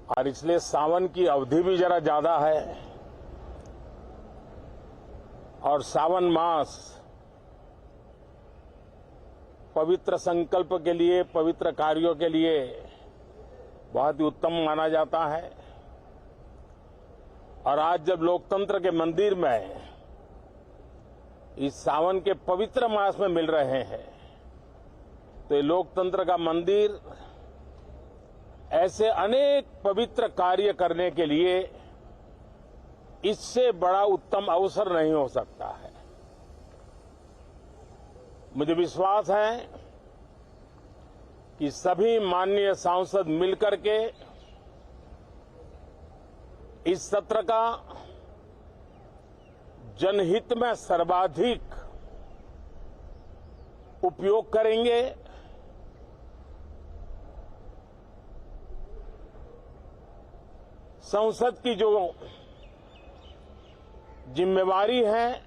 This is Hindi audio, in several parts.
और इसलिए सावन की अवधि भी जरा ज्यादा है और सावन मास पवित्र संकल्प के लिए, पवित्र कार्यों के लिए बहुत ही उत्तम माना जाता है। और आज जब लोकतंत्र के मंदिर में इस सावन के पवित्र मास में मिल रहे हैं तो ये लोकतंत्र का मंदिर ऐसे अनेक पवित्र कार्य करने के लिए इससे बड़ा उत्तम अवसर नहीं हो सकता है। मुझे विश्वास है कि सभी माननीय सांसद मिलकर के इस सत्र का जनहित में सर्वाधिक उपयोग करेंगे। संसद की जो जिम्मेवारी है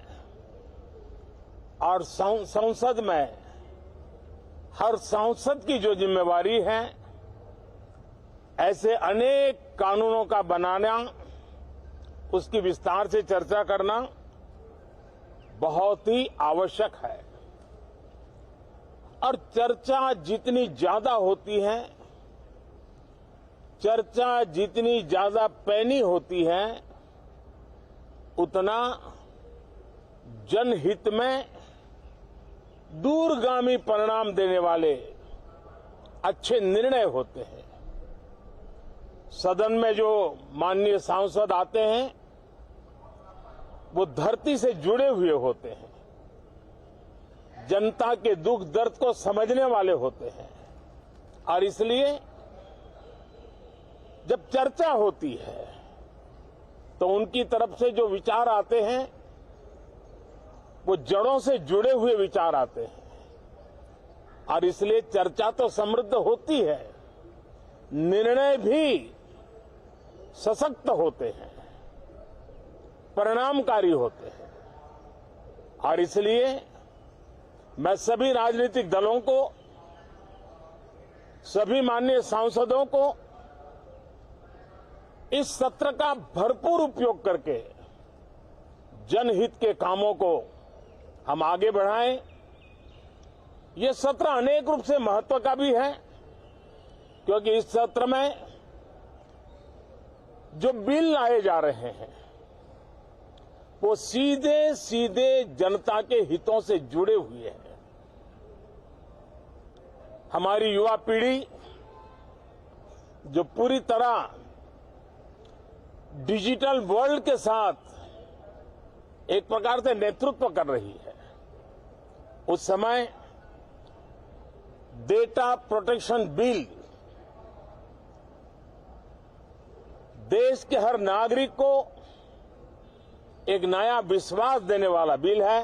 और संसद में हर सांसद की जो जिम्मेवारी है, ऐसे अनेक कानूनों का बनाना, उसकी विस्तार से चर्चा करना बहुत ही आवश्यक है। और चर्चा जितनी ज्यादा होती है, चर्चा जितनी ज्यादा पैनी होती है, उतना जनहित में दूरगामी परिणाम देने वाले अच्छे निर्णय होते हैं। सदन में जो माननीय सांसद आते हैं वो धरती से जुड़े हुए होते हैं, जनता के दुख दर्द को समझने वाले होते हैं। और इसलिए जब चर्चा होती है तो उनकी तरफ से जो विचार आते हैं वो जड़ों से जुड़े हुए विचार आते हैं। और इसलिए चर्चा तो समृद्ध होती है, निर्णय भी सशक्त होते हैं, परिणामकारी होते हैं। और इसलिए मैं सभी राजनीतिक दलों को, सभी माननीय सांसदों को इस सत्र का भरपूर उपयोग करके जनहित के कामों को हम आगे बढ़ाएं। ये सत्र अनेक रूप से महत्व का भी है, क्योंकि इस सत्र में जो बिल लाए जा रहे हैं वो सीधे सीधे जनता के हितों से जुड़े हुए हैं। हमारी युवा पीढ़ी जो पूरी तरह डिजिटल वर्ल्ड के साथ एक प्रकार से नेतृत्व कर रही है, उस समय डेटा प्रोटेक्शन बिल देश के हर नागरिक को एक नया विश्वास देने वाला बिल है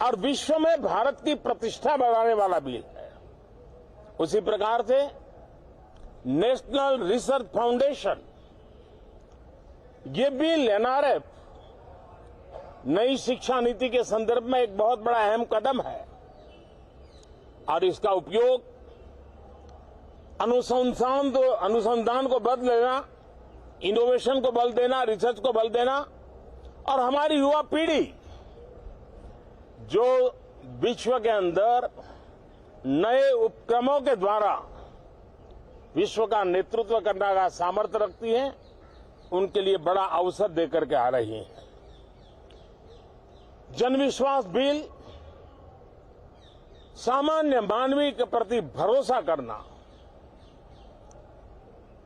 और विश्व में भारत की प्रतिष्ठा बढ़ाने वाला बिल है। उसी प्रकार से नेशनल रिसर्च फाउंडेशन, ये बिल एनआरएफ, नई शिक्षा नीति के संदर्भ में एक बहुत बड़ा अहम कदम है। और इसका उपयोग अनुसंधान को बल देना, इनोवेशन को बल देना, रिसर्च को बल देना, और हमारी युवा पीढ़ी जो विश्व के अंदर नए उपक्रमों के द्वारा विश्व का नेतृत्व करने का सामर्थ्य रखती है, उनके लिए बड़ा अवसर देकर के आ रही है। जनविश्वास बिल सामान्य मानवीय के प्रति भरोसा करना,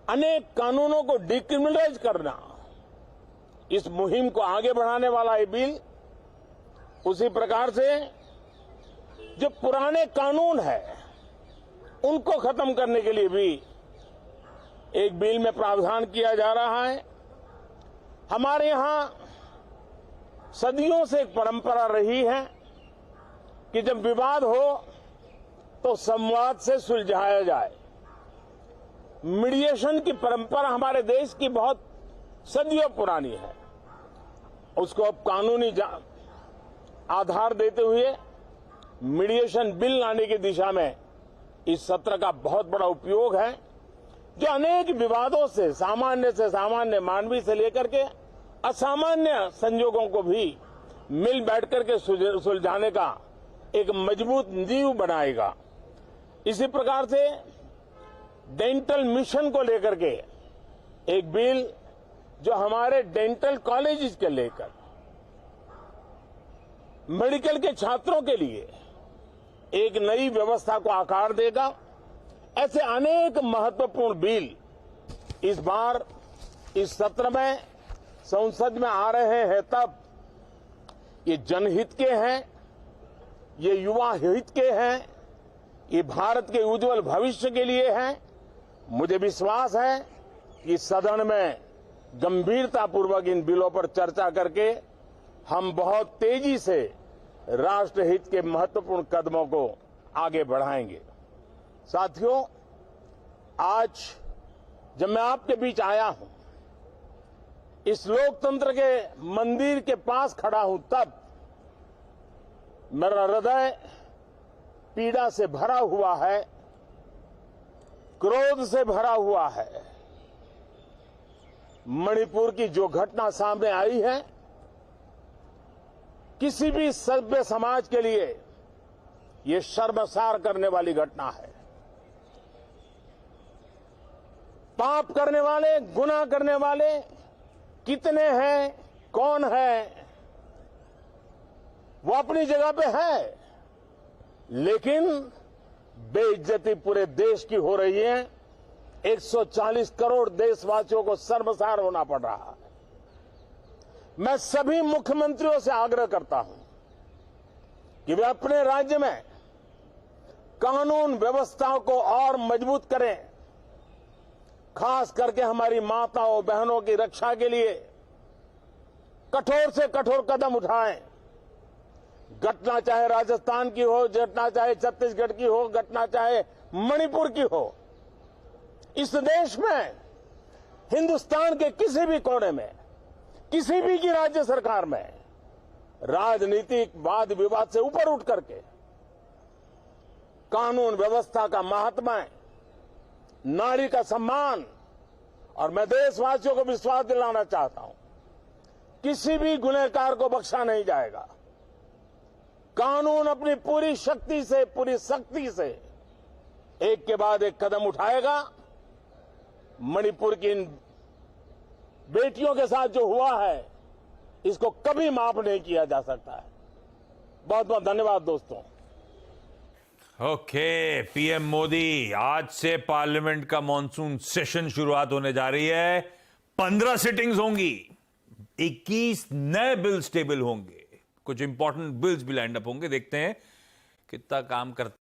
अनेक कानूनों को डिक्रिमिनलाइज करना, इस मुहिम को आगे बढ़ाने वाला ये बिल, उसी प्रकार से जो पुराने कानून है उनको खत्म करने के लिए भी एक बिल में प्रावधान किया जा रहा है। हमारे यहां सदियों से एक परंपरा रही है कि जब विवाद हो तो संवाद से सुलझाया जाए। मीडिएशन की परंपरा हमारे देश की बहुत सदियों पुरानी है। उसको अब कानूनी आधार देते हुए मीडिएशन बिल लाने की दिशा में इस सत्र का बहुत बड़ा उपयोग है। जो अनेक विवादों से सामान्य मानवीय से लेकर के असामान्य संजोगों को भी मिल बैठकर के सुलझाने का एक मजबूत नींव बनाएगा। इसी प्रकार से डेंटल मिशन को लेकर के एक बिल जो हमारे डेंटल कॉलेजेस के लेकर मेडिकल के छात्रों के लिए एक नई व्यवस्था को आकार देगा। ऐसे अनेक महत्वपूर्ण बिल इस बार इस सत्र में संसद में आ रहे हैं, तब ये जनहित के हैं, ये युवा हित के हैं, ये भारत के उज्जवल भविष्य के लिए हैं। मुझे विश्वास है कि सदन में गंभीरतापूर्वक इन बिलों पर चर्चा करके हम बहुत तेजी से राष्ट्रहित के महत्वपूर्ण कदमों को आगे बढ़ाएंगे। साथियों, आज जब मैं आपके बीच आया हूं, इस लोकतंत्र के मंदिर के पास खड़ा हूं, तब मेरा हृदय पीड़ा से भरा हुआ है, क्रोध से भरा हुआ है। मणिपुर की जो घटना सामने आई है, किसी भी सभ्य समाज के लिए ये शर्मसार करने वाली घटना है। पाप करने वाले, गुनाह करने वाले कितने हैं, कौन है, वो अपनी जगह पे है, लेकिन बेइज्जती पूरे देश की हो रही है। 140 करोड़ देशवासियों को शर्मसार होना पड़ रहा है। मैं सभी मुख्यमंत्रियों से आग्रह करता हूं कि वे अपने राज्य में कानून व्यवस्था को और मजबूत करें, खास करके हमारी माताओं बहनों की रक्षा के लिए कठोर से कठोर कदम उठाएं। घटना चाहे राजस्थान की हो, घटना चाहे छत्तीसगढ़ की हो, घटना चाहे मणिपुर की हो, इस देश में, हिंदुस्तान के किसी भी कोने में, किसी भी की राज्य सरकार में राजनीतिक वाद विवाद से ऊपर उठ करके कानून व्यवस्था का महात्मा, नारी का सम्मान, और मैं देशवासियों को विश्वास दिलाना चाहता हूं, किसी भी गुनहगार को बख्शा नहीं जाएगा। कानून अपनी पूरी शक्ति से, पूरी सख्ती से एक के बाद एक कदम उठाएगा। मणिपुर की इन बेटियों के साथ जो हुआ है, इसको कभी माफ नहीं किया जा सकता है। बहुत बहुत धन्यवाद दोस्तों। ओके, पीएम मोदी, आज से पार्लियामेंट का मॉनसून सेशन शुरुआत होने जा रही है। 15 सिटिंग्स होंगी, 21 नए बिल्स टेबल होंगे, कुछ इंपॉर्टेंट बिल्स भी लाइंड अप होंगे। देखते हैं कितना काम करते